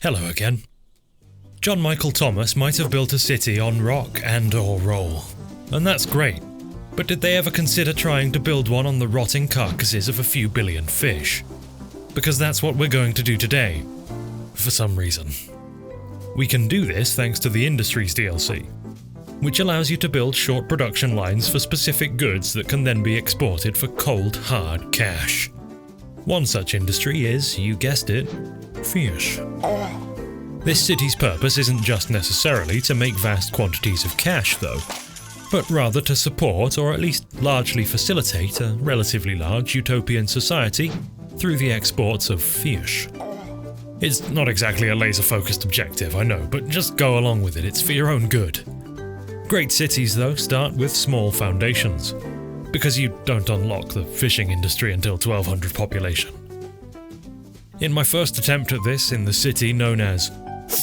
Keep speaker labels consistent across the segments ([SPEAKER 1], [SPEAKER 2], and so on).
[SPEAKER 1] Hello again. John Michael Thomas might have built a city on rock and/or roll, and that's great, but did they ever consider trying to build one on the rotting carcasses of a few billion fish? Because that's what we're going to do today, for some reason. We can do this thanks to the Industries DLC, which allows you to build short production lines for specific goods that can then be exported for cold, hard cash. One such industry is, you guessed it, fish. This city's purpose isn't just necessarily to make vast quantities of cash, though, but rather to support, or at least largely facilitate, a relatively large utopian society through the exports of fish. It's not exactly a laser-focused objective, I know, but just go along with it, it's for your own good. Great cities, though, start with small foundations, because you don't unlock the fishing industry until 1200 population. In my first attempt at this in the city known as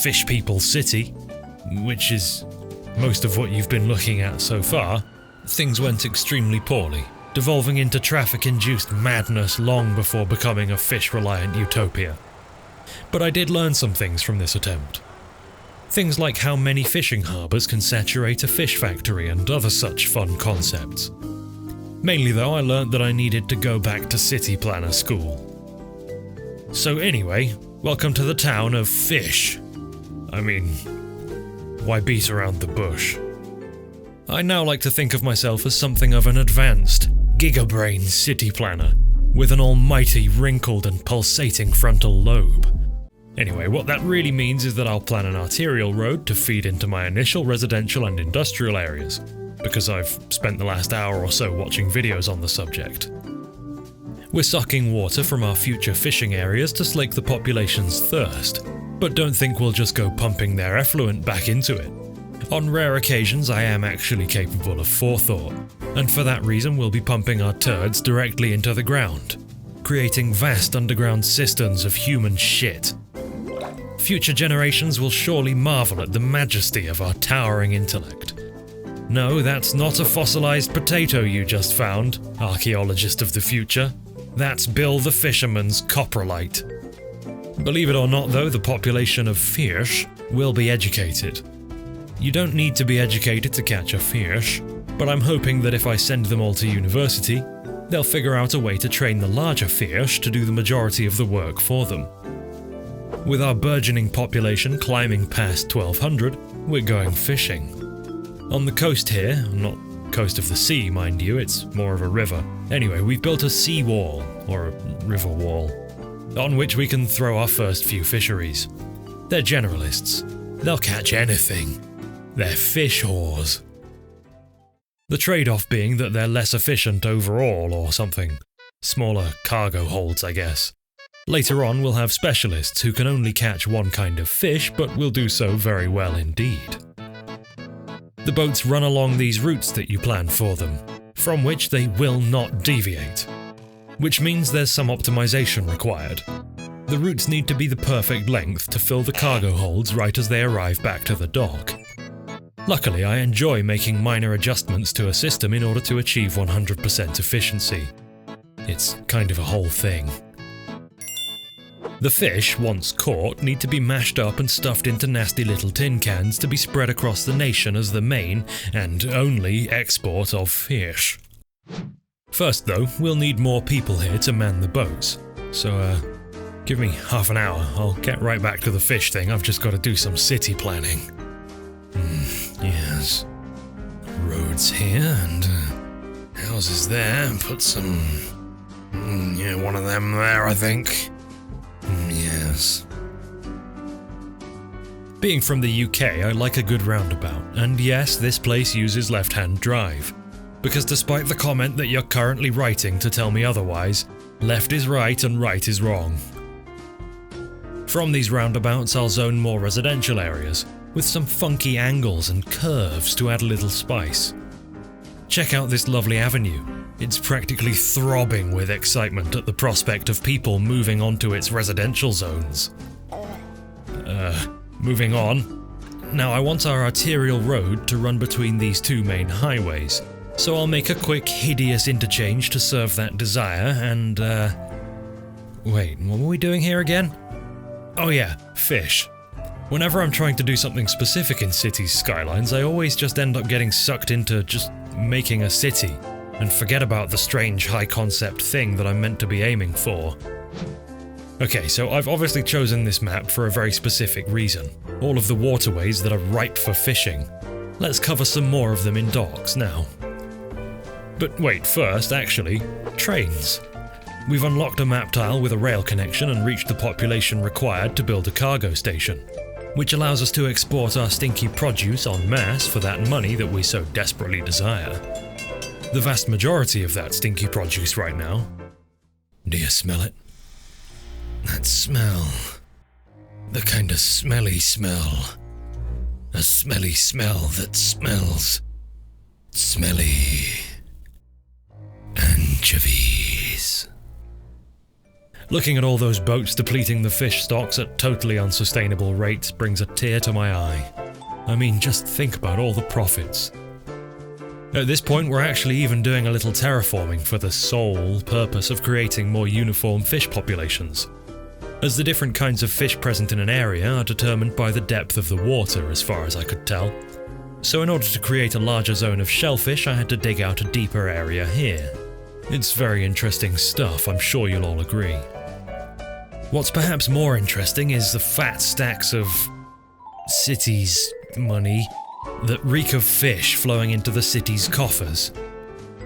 [SPEAKER 1] Fish People City, which is most of what you've been looking at so far, things went extremely poorly, devolving into traffic-induced madness long before becoming a fish-reliant utopia. But I did learn some things from this attempt. Things like how many fishing harbours can saturate a fish factory and other such fun concepts. Mainly though, I learned that I needed to go back to city planner school. So anyway, welcome to the town of Fish. I mean, why beat around the bush? I now like to think of myself as something of an advanced, gigabrain city planner, with an almighty wrinkled and pulsating frontal lobe. Anyway, what that really means is that I'll plan an arterial road to feed into my initial residential and industrial areas, because I've spent the last hour or so watching videos on the subject. We're sucking water from our future fishing areas to slake the population's thirst, but don't think we'll just go pumping their effluent back into it. On rare occasions, I am actually capable of forethought, and for that reason we'll be pumping our turds directly into the ground, creating vast underground cisterns of human shit. Future generations will surely marvel at the majesty of our towering intellect. No, that's not a fossilized potato you just found, archaeologist of the future. That's Bill the Fisherman's coprolite. Believe it or not though, the population of fish will be educated. You don't need to be educated to catch a fish, but I'm hoping that if I send them all to university, they'll figure out a way to train the larger fish to do the majority of the work for them. With our burgeoning population climbing past 1200, we're going fishing. On the coast here, not coast of the sea mind you, it's more of a river. Anyway, we've built a sea wall, or a river wall, on which we can throw our first few fisheries. They're generalists. They'll catch anything. They're fish whores. The trade-off being that they're less efficient overall or something. Smaller cargo holds, I guess. Later on, we'll have specialists who can only catch one kind of fish, but will do so very well indeed. The boats run along these routes that you plan for them, from which they will not deviate. Which means there's some optimization required. The routes need to be the perfect length to fill the cargo holds right as they arrive back to the dock. Luckily, I enjoy making minor adjustments to a system in order to achieve 100% efficiency. It's kind of a whole thing. The fish, once caught, need to be mashed up and stuffed into nasty little tin cans to be spread across the nation as the main, and only, export of fish. First though, we'll need more people here to man the boats, so give me half an hour, I'll get right back to the fish thing, I've just got to do some city planning. Yes. Roads here, and houses there, put some... one of them there, I think. Yes. Being from the UK, I like a good roundabout, and yes, this place uses left-hand drive. Because despite the comment that you're currently writing to tell me otherwise, left is right and right is wrong. From these roundabouts, I'll zone more residential areas, with some funky angles and curves to add a little spice. Check out this lovely avenue. It's practically throbbing with excitement at the prospect of people moving onto its residential zones. Moving on. Now I want our arterial road to run between these two main highways, so I'll make a quick, hideous interchange to serve that desire and, wait, what were we doing here again? Oh yeah, fish. Whenever I'm trying to do something specific in Cities Skylines, I always just end up getting sucked into just making a city, and forget about the strange high-concept thing that I'm meant to be aiming for. Okay, so I've obviously chosen this map for a very specific reason. All of the waterways that are ripe for fishing. Let's cover some more of them in docks now. But wait, first, actually, trains. We've unlocked a map tile with a rail connection and reached the population required to build a cargo station, which allows us to export our stinky produce en masse for that money that we so desperately desire. The vast majority of that stinky produce right now. Do you smell it? That smell. The kind of smelly smell. A smelly smell that smells smelly. Anchovies. Looking at all those boats depleting the fish stocks at totally unsustainable rates brings a tear to my eye. I mean, just think about all the profits. At this point, we're actually even doing a little terraforming for the sole purpose of creating more uniform fish populations, as the different kinds of fish present in an area are determined by the depth of the water, as far as I could tell. So in order to create a larger zone of shellfish, I had to dig out a deeper area here. It's very interesting stuff, I'm sure you'll all agree. What's perhaps more interesting is the fat stacks of cities money that reek of fish flowing into the city's coffers.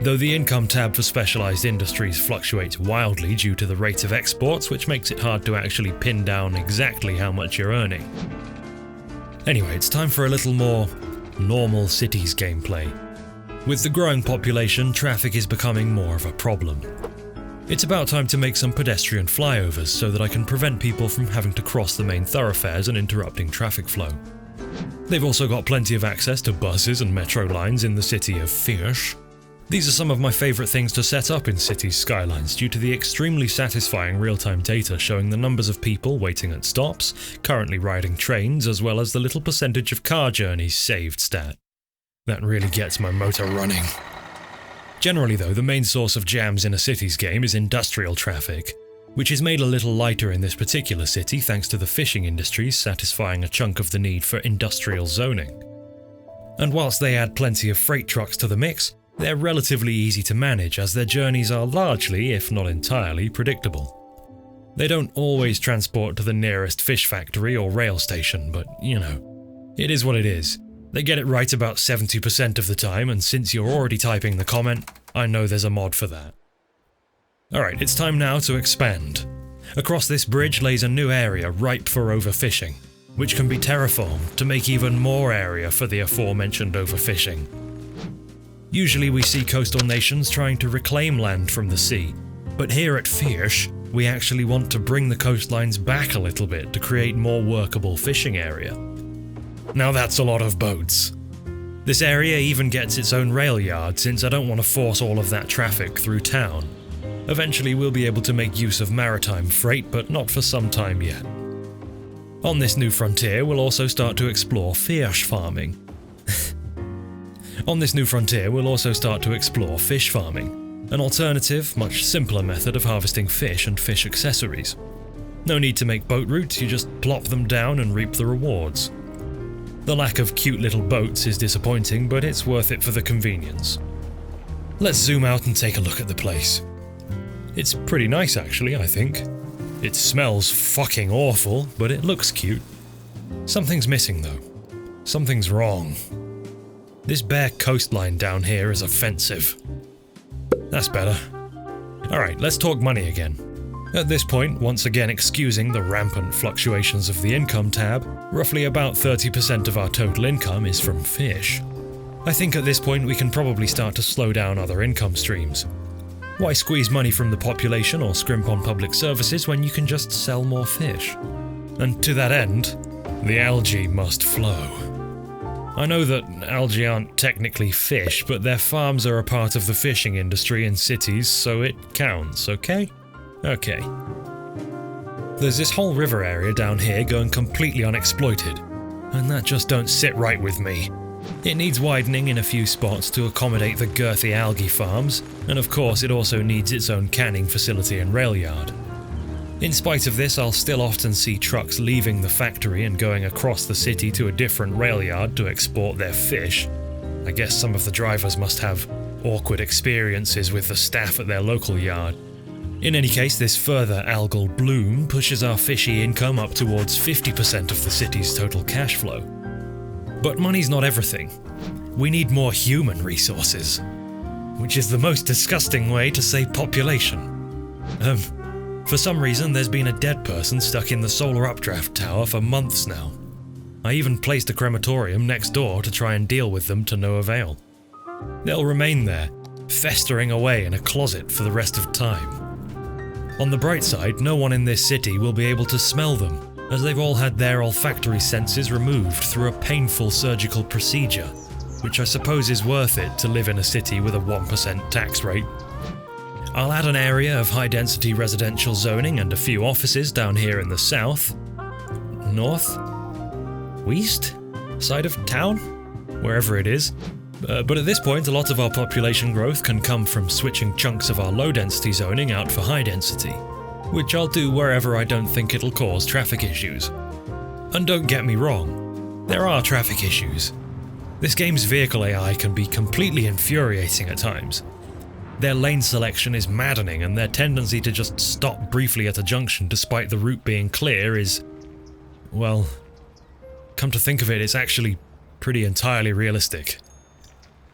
[SPEAKER 1] Though the income tab for specialized industries fluctuates wildly due to the rate of exports, which makes it hard to actually pin down exactly how much you're earning. Anyway, it's time for a little more normal cities gameplay. With the growing population, traffic is becoming more of a problem. It's about time to make some pedestrian flyovers so that I can prevent people from having to cross the main thoroughfares and interrupting traffic flow. They've also got plenty of access to buses and metro lines in the city of Fierce. These are some of my favourite things to set up in Cities Skylines due to the extremely satisfying real-time data showing the numbers of people waiting at stops, currently riding trains, as well as the little percentage of car journeys saved stat. That really gets my motor running. Generally though, the main source of jams in a cities game is industrial traffic, which is made a little lighter in this particular city thanks to the fishing industries satisfying a chunk of the need for industrial zoning. And whilst they add plenty of freight trucks to the mix, they're relatively easy to manage as their journeys are largely, if not entirely, predictable. They don't always transport to the nearest fish factory or rail station, but you know, it is what it is. They get it right about 70% of the time, and since you're already typing the comment, I know there's a mod for that. Alright, it's time now to expand. Across this bridge lays a new area ripe for overfishing, which can be terraformed to make even more area for the aforementioned overfishing. Usually we see coastal nations trying to reclaim land from the sea, but here at Fierce, we actually want to bring the coastlines back a little bit to create more workable fishing area. Now that's a lot of boats. This area even gets its own rail yard since I don't want to force all of that traffic through town. Eventually we'll be able to make use of maritime freight, but not for some time yet. On this new frontier, we'll also start to explore fish farming. Fish farming, an alternative, much simpler method of harvesting fish and fish accessories. No need to make boat routes, you just plop them down and reap the rewards. The lack of cute little boats is disappointing, but it's worth it for the convenience. Let's zoom out and take a look at the place. It's pretty nice actually, I think. It smells fucking awful, but it looks cute. Something's missing though. Something's wrong. This bare coastline down here is offensive. That's better. Alright, let's talk money again. At this point, once again excusing the rampant fluctuations of the income tab, roughly about 30% of our total income is from fish. I think at this point we can probably start to slow down other income streams. Why squeeze money from the population or scrimp on public services when you can just sell more fish? And to that end, the algae must flow. I know that algae aren't technically fish, but their farms are a part of the fishing industry in cities, so it counts, okay? Okay. There's this whole river area down here going completely unexploited, and that just don't sit right with me. It needs widening in a few spots to accommodate the girthy algae farms, and of course it also needs its own canning facility and rail yard. In spite of this, I'll still often see trucks leaving the factory and going across the city to a different rail yard to export their fish. I guess some of the drivers must have awkward experiences with the staff at their local yard. In any case, this further algal bloom pushes our fishy income up towards 50% of the city's total cash flow. But money's not everything. We need more human resources, which is the most disgusting way to say population. For some reason, there's been a dead person stuck in the solar updraft tower for months now. I even placed a crematorium next door to try and deal with them to no avail. They'll remain there, festering away in a closet for the rest of time. On the bright side, no one in this city will be able to smell them, as they've all had their olfactory senses removed through a painful surgical procedure, which I suppose is worth it to live in a city with a 1% tax rate. I'll add an area of high-density residential zoning and a few offices down here in the south, north, west side of town, wherever it is. But at this point, a lot of our population growth can come from switching chunks of our low-density zoning out for high-density, which I'll do wherever I don't think it'll cause traffic issues. And don't get me wrong, there are traffic issues. This game's vehicle AI can be completely infuriating at times. Their lane selection is maddening, and their tendency to just stop briefly at a junction despite the route being clear is, well, come to think of it, it's actually pretty entirely realistic.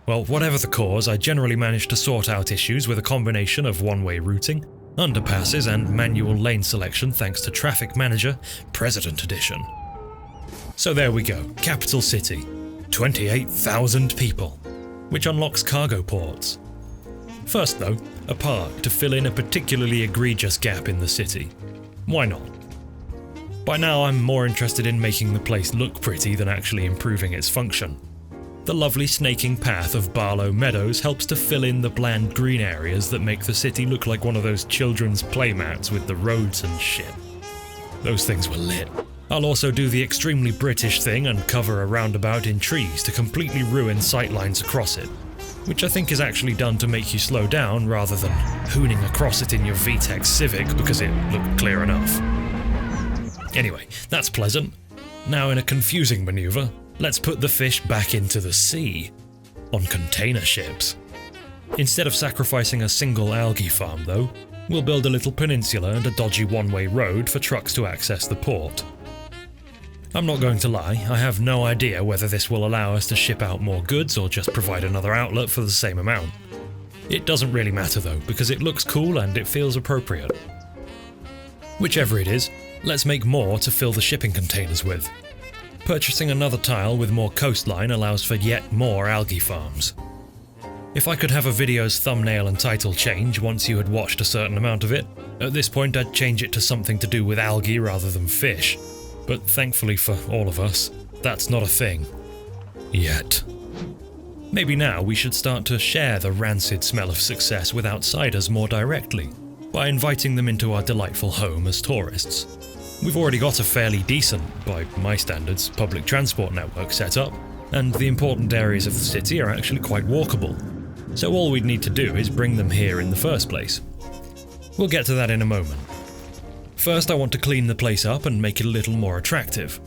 [SPEAKER 1] Well, whatever the cause, I generally manage to sort out issues with a combination of one-way routing, underpasses, and manual lane selection thanks to Traffic Manager President Edition. So there we go, capital city, 28,000 people, which unlocks cargo ports. First though, a park to fill in a particularly egregious gap in the city. Why not? By now I'm more interested in making the place look pretty than actually improving its function. The lovely snaking path of Barlow Meadows helps to fill in the bland green areas that make the city look like one of those children's playmats with the roads and shit. Those things were lit. I'll also do the extremely British thing and cover a roundabout in trees to completely ruin sightlines across it, which I think is actually done to make you slow down rather than hooning across it in your VTEC Civic because it looked clear enough. Anyway, that's pleasant. Now in a confusing maneuver, let's put the fish back into the sea, on container ships. Instead of sacrificing a single algae farm though, we'll build a little peninsula and a dodgy one-way road for trucks to access the port. I'm not going to lie, I have no idea whether this will allow us to ship out more goods or just provide another outlet for the same amount. It doesn't really matter though, because it looks cool and it feels appropriate. Whichever it is, let's make more to fill the shipping containers with. Purchasing another tile with more coastline allows for yet more algae farms. If I could have a video's thumbnail and title change once you had watched a certain amount of it, at this point I'd change it to something to do with algae rather than fish. But thankfully for all of us, that's not a thing. Yet. Maybe now we should start to share the rancid smell of success with outsiders more directly, by inviting them into our delightful home as tourists. We've already got a fairly decent, by my standards, public transport network set up, and the important areas of the city are actually quite walkable. So all we'd need to do is bring them here in the first place. We'll get to that in a moment. First, I want to clean the place up and make it a little more attractive.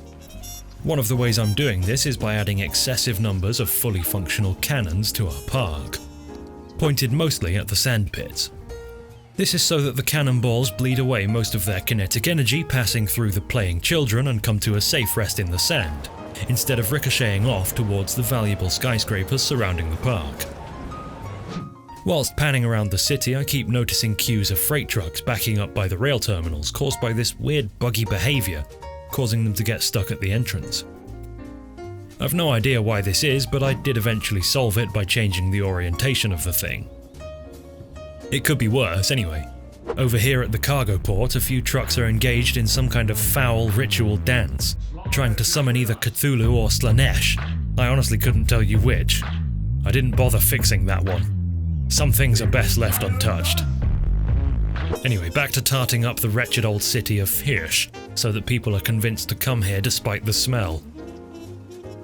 [SPEAKER 1] One of the ways I'm doing this is by adding excessive numbers of fully functional cannons to our park, pointed mostly at the sand pits. This is so that the cannonballs bleed away most of their kinetic energy passing through the playing children and come to a safe rest in the sand, instead of ricocheting off towards the valuable skyscrapers surrounding the park. Whilst panning around the city, I keep noticing queues of freight trucks backing up by the rail terminals caused by this weird buggy behaviour, causing them to get stuck at the entrance. I've no idea why this is, but I did eventually solve it by changing the orientation of the thing. It could be worse anyway. Over here at the cargo port, a few trucks are engaged in some kind of foul ritual dance, trying to summon either Cthulhu or Slanesh. I honestly couldn't tell you which. I didn't bother fixing that one. Some things are best left untouched. Anyway, back to tarting up the wretched old city of Hirsch, so that people are convinced to come here despite the smell.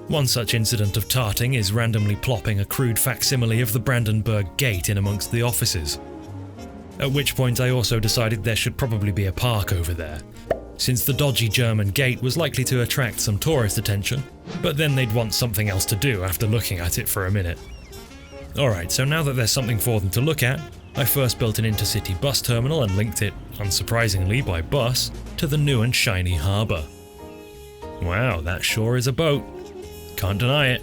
[SPEAKER 1] One such incident of tarting is randomly plopping a crude facsimile of the Brandenburg Gate in amongst the offices. At which point I also decided there should probably be a park over there, since the dodgy German gate was likely to attract some tourist attention, but then they'd want something else to do after looking at it for a minute. Alright, so now that there's something for them to look at, I first built an intercity bus terminal and linked it, unsurprisingly by bus, to the new and shiny harbour. Wow, that sure is a boat. Can't deny it.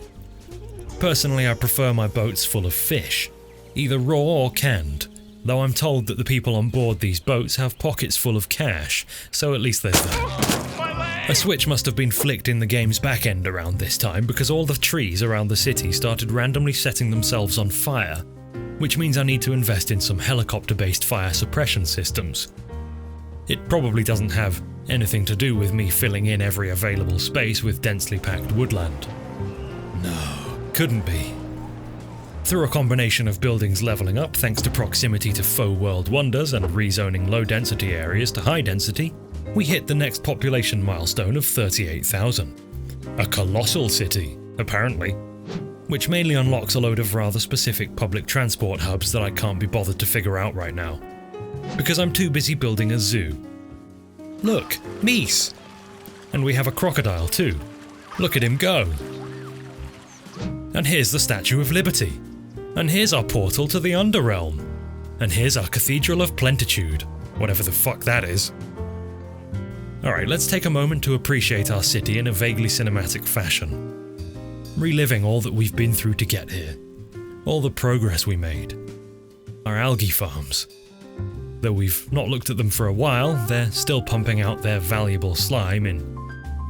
[SPEAKER 1] Personally, I prefer my boats full of fish, either raw or canned, though I'm told that the people on board these boats have pockets full of cash, so at least there's that. A switch must have been flicked in the game's back end around this time because all the trees around the city started randomly setting themselves on fire, which means I need to invest in some helicopter-based fire suppression systems. It probably doesn't have anything to do with me filling in every available space with densely packed woodland. No, couldn't be. Through a combination of buildings leveling up thanks to proximity to faux world wonders and rezoning low-density areas to high-density, we hit the next population milestone of 38,000. A colossal city, apparently, which mainly unlocks a load of rather specific public transport hubs that I can't be bothered to figure out right now, because I'm too busy building a zoo. Look, Meese! And we have a crocodile too. Look at him go! And here's the Statue of Liberty. And here's our portal to the Underrealm. And here's our Cathedral of Plentitude, whatever the fuck that is. Alright, let's take a moment to appreciate our city in a vaguely cinematic fashion. Reliving all that we've been through to get here. All the progress we made. Our algae farms. Though we've not looked at them for a while, they're still pumping out their valuable slime in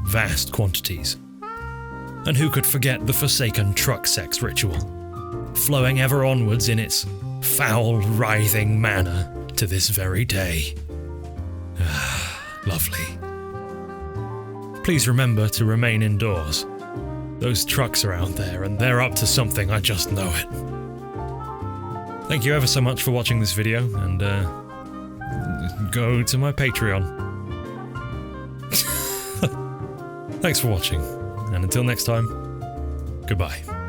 [SPEAKER 1] vast quantities. And who could forget the forsaken truck sex ritual, flowing ever onwards in its foul, writhing manner to this very day. Lovely. Please remember to remain indoors. Those trucks are out there and they're up to something, I just know it. Thank you ever so much for watching this video, and go to my Patreon. Thanks for watching, and until next time, goodbye.